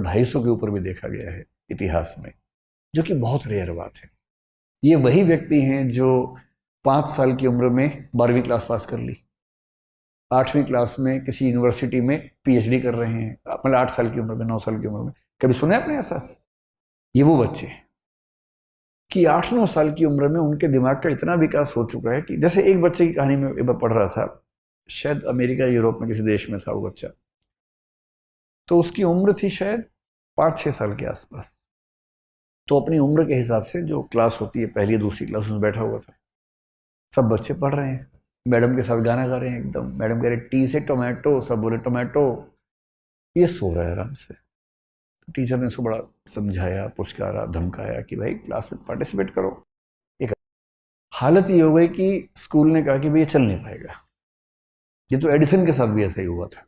250 के ऊपर भी देखा गया है इतिहास में, जो कि बहुत रेयर बात है। ये वही व्यक्ति हैं जो 5 साल की उम्र में 12वीं क्लास पास कर ली, 8वीं क्लास में किसी यूनिवर्सिटी में पीएचडी कर रहे हैं, मतलब 8 साल की उम्र में, 9 साल की उम्र में। कभी सुना है आपने ऐसा? ये वो बच्चे हैं कि 8-9 साल की उम्र में उनके दिमाग का इतना विकास हो चुका है कि जैसे एक बच्चे की कहानी में एक बार पढ़ रहा था, शायद अमेरिका यूरोप में किसी देश में था वो बच्चा, तो उसकी उम्र थी शायद 5-6 साल के आसपास। तो अपनी उम्र के हिसाब से जो क्लास होती है पहली दूसरी क्लास, उसमें बैठा हुआ था। सब बच्चे पढ़ रहे हैं, मैडम के साथ गाना गा रहे हैं एकदम। मैडम कह रहे टी से टोमेटो, सब बोले टोमेटो। ये सो रहा है आराम से। तो टीचर ने उसको बड़ा समझाया, पुचकारा, धमकाया कि भाई क्लास में पार्टिसिपेट करो। एक हालत ये हो गई कि स्कूल ने कहा कि भाई ये चल नहीं पाएगा। ये तो एडिसन के साथ भी ऐसा ही हुआ था।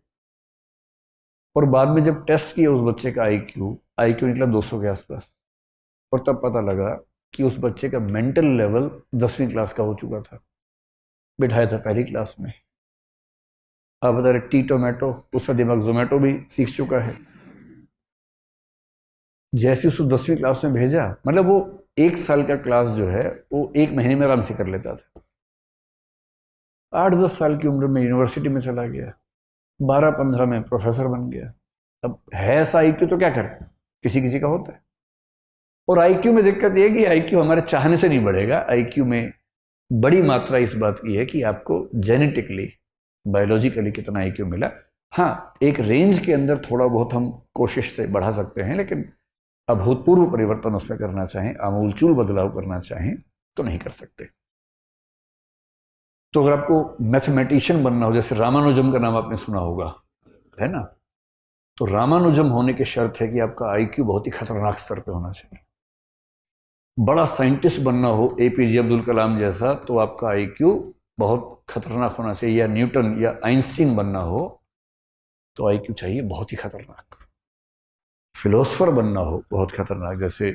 और बाद में जब टेस्ट किया उस बच्चे का आईक्यू निकला 200 के आसपास, और तब पता लगा कि उस बच्चे का मेंटल लेवल 10वीं क्लास का हो चुका था। बिठाया था पहली क्लास में। आप बता रहे टी टोमेटो, उसका दिमाग जोमेटो भी सीख चुका है। जैसे उसको 10वीं क्लास में भेजा, मतलब वो 1 साल का क्लास जो है वो 1 महीने में आराम से कर लेता था। 8-10 साल की उम्र में यूनिवर्सिटी में चला गया, 12-15 में प्रोफेसर बन गया। अब है ऐसा आईक्यू तो क्या करे, किसी किसी का होता है। और आईक्यू में दिक्कत यह है कि आईक्यू हमारे चाहने से नहीं बढ़ेगा। आईक्यू में बड़ी मात्रा इस बात की है कि आपको जेनेटिकली, बायोलॉजिकली कितना आईक्यू मिला। हाँ, एक रेंज के अंदर थोड़ा बहुत हम कोशिश से बढ़ा सकते हैं, लेकिन अभूतपूर्व परिवर्तन उसमें करना चाहें, आमूलचूल बदलाव करना चाहें तो नहीं कर सकते। तो अगर आपको मैथमेटिशियन बनना हो, जैसे रामानुजम का नाम आपने सुना होगा, है ना, तो रामानुजम होने की शर्त है कि आपका आईक्यू बहुत ही खतरनाक स्तर पे होना चाहिए। बड़ा साइंटिस्ट बनना हो एपीजे अब्दुल कलाम जैसा, तो आपका आईक्यू बहुत खतरनाक होना चाहिए। या न्यूटन या आइंस्टीन बनना हो तो आईक्यू चाहिए बहुत ही खतरनाक। फिलोसफर बनना हो बहुत खतरनाक, जैसे